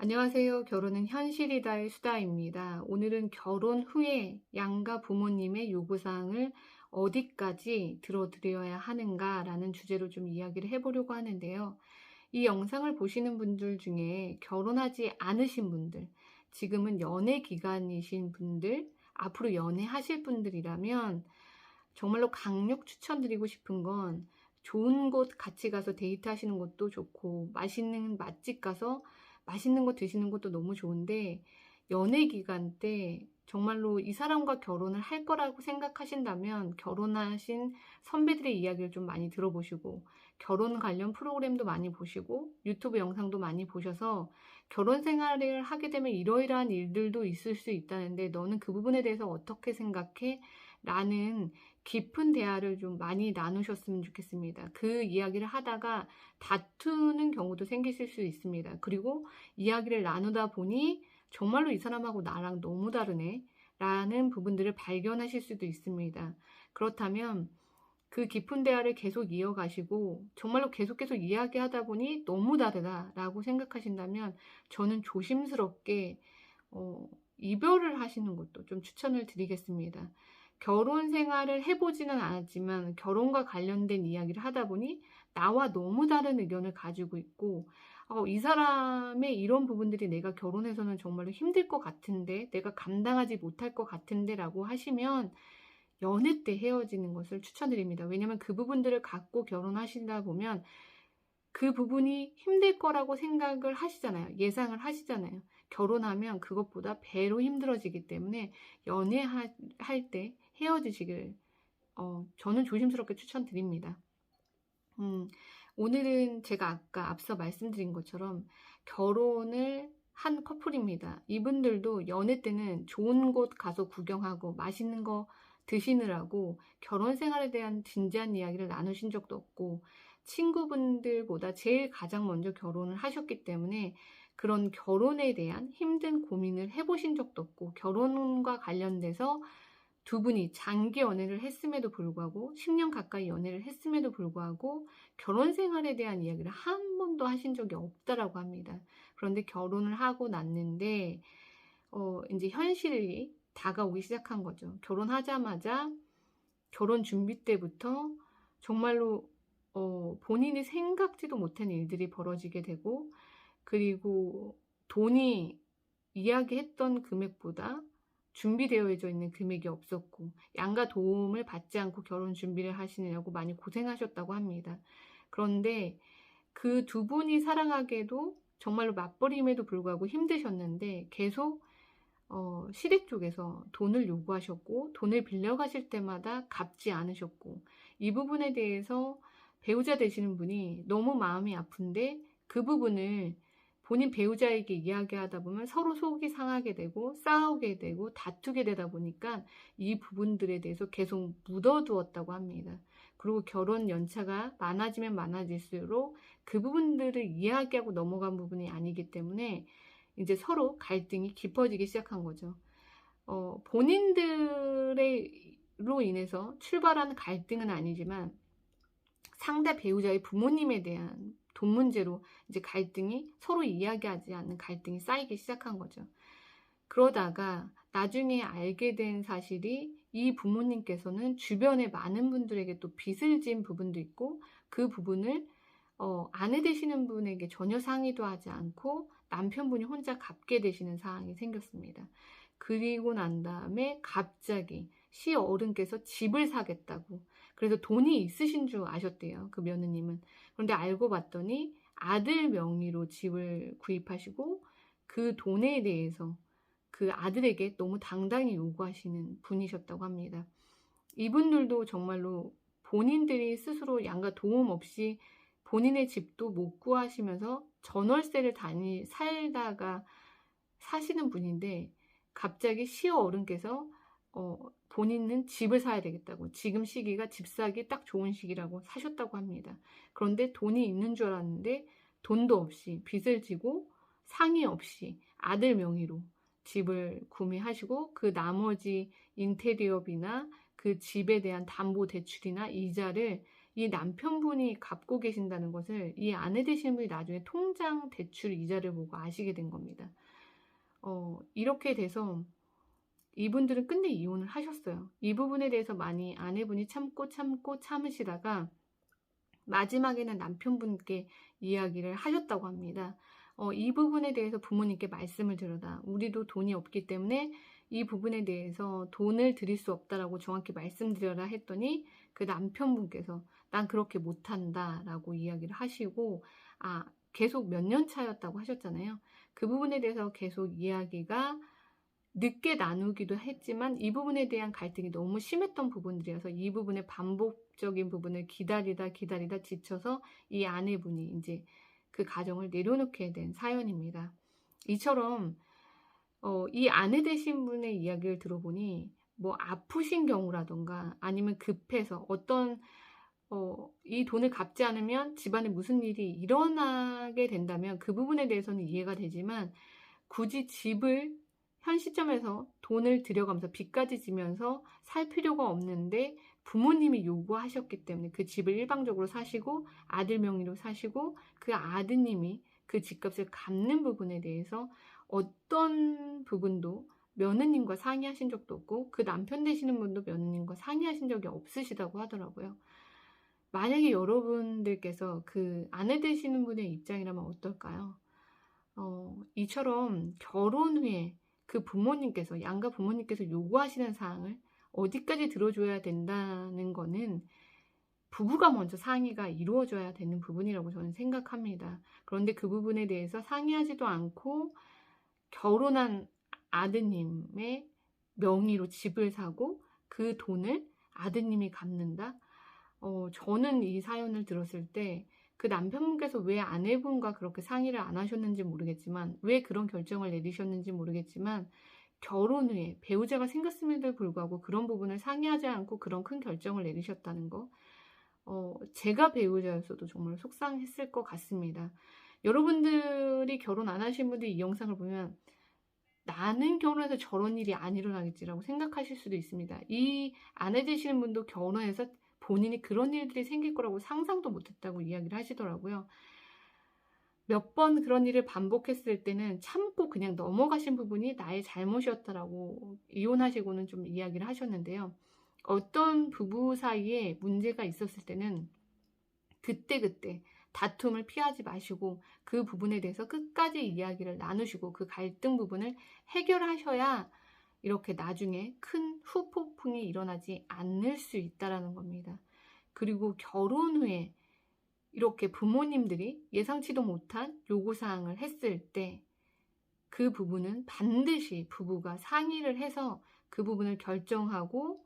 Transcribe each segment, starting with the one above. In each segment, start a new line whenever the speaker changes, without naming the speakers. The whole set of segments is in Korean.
안녕하세요. 결혼은 현실이다의 수다입니다. 오늘은 결혼 후에 양가 부모님의 요구사항을 어디까지 들어드려야 하는가라는 주제로 좀 이야기를 해보려고 하는데요. 이 영상을 보시는 분들 중에 결혼하지 않으신 분들, 지금은 연애 기간이신 분들, 앞으로 연애하실 분들이라면 정말로 강력 추천드리고 싶은 건 좋은 곳 같이 가서 데이트하시는 것도 좋고 맛있는 맛집 가서 맛있는 거 드시는 것도 너무 좋은데, 연애 기간 때 정말로 이 사람과 결혼을 할 거라고 생각하신다면 결혼하신 선배들의 이야기를 좀 많이 들어보시고, 결혼 관련 프로그램도 많이 보시고, 유튜브 영상도 많이 보셔서 결혼 생활을 하게 되면 이러이러한 일들도 있을 수 있다는데 너는 그 부분에 대해서 어떻게 생각해? 라는 깊은 대화를 좀 많이 나누셨으면 좋겠습니다. 그 이야기를 하다가 다투는 경우도 생기실 수 있습니다. 그리고 이야기를 나누다 보니 정말로 이 사람하고 나랑 너무 다르네 라는 부분들을 발견하실 수도 있습니다. 그렇다면 그 깊은 대화를 계속 이어가시고 정말로 계속 이야기하다 보니 너무 다르다라고 생각하신다면 저는 조심스럽게 이별을 하시는 것도 좀 추천을 드리겠습니다. 결혼 생활을 해보지는 않았지만 결혼과 관련된 이야기를 하다 보니 나와 너무 다른 의견을 가지고 있고, 이 사람의 이런 부분들이 내가 결혼해서는 정말로 힘들 것 같은데, 내가 감당하지 못할 것 같은데 라고 하시면 연애 때 헤어지는 것을 추천드립니다. 왜냐면 그 부분들을 갖고 결혼하시다 보면 그 부분이 힘들 거라고 생각을 하시잖아요. 예상을 하시잖아요. 결혼하면 그것보다 배로 힘들어지기 때문에 연애할 때 헤어지시길 저는 조심스럽게 추천드립니다. 오늘은 제가 아까 앞서 말씀드린 것처럼 결혼을 한 커플입니다. 이분들도 연애 때는 좋은 곳 가서 구경하고 맛있는 거 드시느라고 결혼 생활에 대한 진지한 이야기를 나누신 적도 없고, 친구분들보다 제일 가장 먼저 결혼을 하셨기 때문에 그런 결혼에 대한 힘든 고민을 해보신 적도 없고, 결혼과 관련돼서 두 분이 장기 연애를 했음에도 불구하고 10년 가까이 연애를 했음에도 불구하고 결혼 생활에 대한 이야기를 한 번도 하신 적이 없다라고 합니다. 그런데 결혼을 하고 났는데 이제 현실이 다가오기 시작한 거죠. 결혼하자마자 결혼 준비 때부터 정말로 본인이 생각지도 못한 일들이 벌어지게 되고, 그리고 돈이 이야기했던 금액보다 준비되어져 있는 금액이 없었고, 양가 도움을 받지 않고 결혼 준비를 하시느라고 많이 고생하셨다고 합니다. 그런데 그 두 분이 사랑하게도 정말로 맞벌이임에도 불구하고 힘드셨는데 계속 시댁 쪽에서 돈을 요구하셨고, 돈을 빌려가실 때마다 갚지 않으셨고, 이 부분에 대해서 배우자 되시는 분이 너무 마음이 아픈데 그 부분을 본인 배우자에게 이야기하다 보면 서로 속이 상하게 되고 싸우게 되고 다투게 되다 보니까 이 부분들에 대해서 계속 묻어두었다고 합니다. 그리고 결혼 연차가 많아지면 많아질수록 그 부분들을 이야기하고 넘어간 부분이 아니기 때문에 이제 서로 갈등이 깊어지기 시작한 거죠. 본인들로 인해서 출발한 갈등은 아니지만 상대 배우자의 부모님에 대한 돈 문제로 이제 갈등이, 서로 이야기하지 않는 갈등이 쌓이기 시작한 거죠. 그러다가 나중에 알게 된 사실이 이 부모님께서는 주변에 많은 분들에게 또 빚을 진 부분도 있고, 그 부분을 아내 되시는 분에게 전혀 상의도 하지 않고 남편분이 혼자 갚게 되시는 상황이 생겼습니다. 그리고 난 다음에 갑자기 시어른께서 집을 사겠다고, 그래서 돈이 있으신 줄 아셨대요, 그 며느님은. 그런데 알고 봤더니 아들 명의로 집을 구입하시고 그 돈에 대해서 그 아들에게 너무 당당히 요구하시는 분이셨다고 합니다. 이분들도 정말로 본인들이 스스로 양가 도움 없이 본인의 집도 못 구하시면서 전월세를 살다가 사시는 분인데, 갑자기 시어른께서 본인은 집을 사야 되겠다고, 지금 시기가 집 사기 딱 좋은 시기라고 사셨다고 합니다. 그런데 돈이 있는 줄 알았는데 돈도 없이 빚을 지고 상의 없이 아들 명의로 집을 구매하시고, 그 나머지 인테리어비나 그 집에 대한 담보 대출이나 이자를 이 남편분이 갚고 계신다는 것을 이 아내 되시는 분이 나중에 통장 대출 이자를 보고 아시게 된 겁니다. 이렇게 돼서 이분들은 끝내 이혼을 하셨어요. 이 부분에 대해서 많이 아내분이 참고 참으시다가 마지막에는 남편분께 이야기를 하셨다고 합니다. 이 부분에 대해서 부모님께 말씀을 드려라. 우리도 돈이 없기 때문에 이 부분에 대해서 돈을 드릴 수 없다라고 정확히 말씀드려라 했더니 그 남편분께서 난 그렇게 못한다 라고 이야기를 하시고, 계속 몇 년 차였다고 하셨잖아요. 그 부분에 대해서 계속 이야기가 늦게 나누기도 했지만 이 부분에 대한 갈등이 너무 심했던 부분들이어서 이 부분의 반복적인 부분을 기다리다 지쳐서 이 아내분이 이제 그 가정을 내려놓게 된 사연입니다. 이처럼 이 아내 되신 분의 이야기를 들어보니 뭐 아프신 경우라던가 아니면 급해서 어떤 이 돈을 갚지 않으면 집안에 무슨 일이 일어나게 된다면 그 부분에 대해서는 이해가 되지만, 굳이 집을 현 시점에서 돈을 들여가면서 빚까지 지면서 살 필요가 없는데 부모님이 요구하셨기 때문에 그 집을 일방적으로 사시고 아들 명의로 사시고 그 아드님이 그 집값을 갚는 부분에 대해서 어떤 부분도 며느님과 상의하신 적도 없고 그 남편 되시는 분도 며느님과 상의하신 적이 없으시다고 하더라고요. 만약에 여러분들께서 그 아내 되시는 분의 입장이라면 어떨까요? 이처럼 결혼 후에 그 부모님께서, 양가 부모님께서 요구하시는 사항을 어디까지 들어줘야 된다는 거는 부부가 먼저 상의가 이루어져야 되는 부분이라고 저는 생각합니다. 그런데 그 부분에 대해서 상의하지도 않고 결혼한 아드님의 명의로 집을 사고 그 돈을 아드님이 갚는다? 저는 이 사연을 들었을 때 그 남편분께서 왜 아내분과 그렇게 상의를 안 하셨는지 모르겠지만, 왜 그런 결정을 내리셨는지 모르겠지만, 결혼 후에 배우자가 생겼음에도 불구하고 그런 부분을 상의하지 않고 그런 큰 결정을 내리셨다는 거, 제가 배우자였어도 정말 속상했을 것 같습니다. 여러분들이 결혼 안 하신 분들이 이 영상을 보면 나는 결혼해서 저런 일이 안 일어나겠지라고 생각하실 수도 있습니다. 이 아내 되시는 분도 결혼해서 본인이 그런 일들이 생길 거라고 상상도 못했다고 이야기를 하시더라고요. 몇 번 그런 일을 반복했을 때는 참고 그냥 넘어가신 부분이 나의 잘못이었다라고 이혼하시고는 좀 이야기를 하셨는데요. 어떤 부부 사이에 문제가 있었을 때는 그때그때 다툼을 피하지 마시고 그 부분에 대해서 끝까지 이야기를 나누시고 그 갈등 부분을 해결하셔야 이렇게 나중에 큰 후폭풍이 일어나지 않을 수 있다는 겁니다. 그리고 결혼 후에 이렇게 부모님들이 예상치도 못한 요구사항을 했을 때 그 부분은 반드시 부부가 상의를 해서 그 부분을 결정하고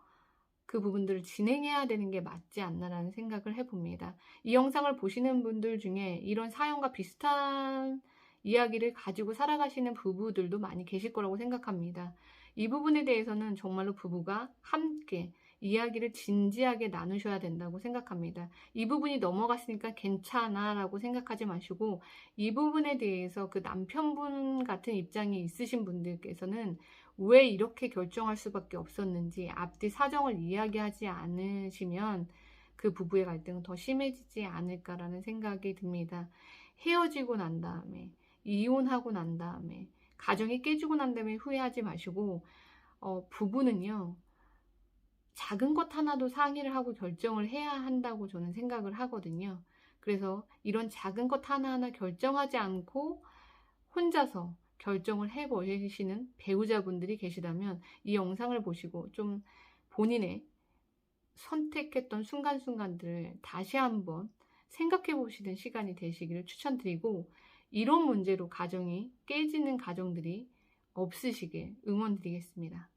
그 부분들을 진행해야 되는 게 맞지 않나라는 생각을 해봅니다. 이 영상을 보시는 분들 중에 이런 사연과 비슷한 이야기를 가지고 살아가시는 부부들도 많이 계실 거라고 생각합니다. 이 부분에 대해서는 정말로 부부가 함께 이야기를 진지하게 나누셔야 된다고 생각합니다. 이 부분이 넘어갔으니까 괜찮아 라고 생각하지 마시고, 이 부분에 대해서 그 남편분 같은 입장이 있으신 분들께서는 왜 이렇게 결정할 수밖에 없었는지 앞뒤 사정을 이야기하지 않으시면 그 부부의 갈등은 더 심해지지 않을까라는 생각이 듭니다. 헤어지고 난 다음에, 이혼하고 난 다음에, 가정이 깨지고 난 다음에 후회하지 마시고, 부부는요, 작은 것 하나도 상의를 하고 결정을 해야 한다고 저는 생각을 하거든요. 그래서 이런 작은 것 하나하나 결정하지 않고 혼자서 결정을 해버리시는 배우자분들이 계시다면 이 영상을 보시고 좀 본인의 선택했던 순간순간들을 다시 한번 생각해 보시는 시간이 되시기를 추천드리고, 이런 문제로 가정이 깨지는 가정들이 없으시길 응원드리겠습니다.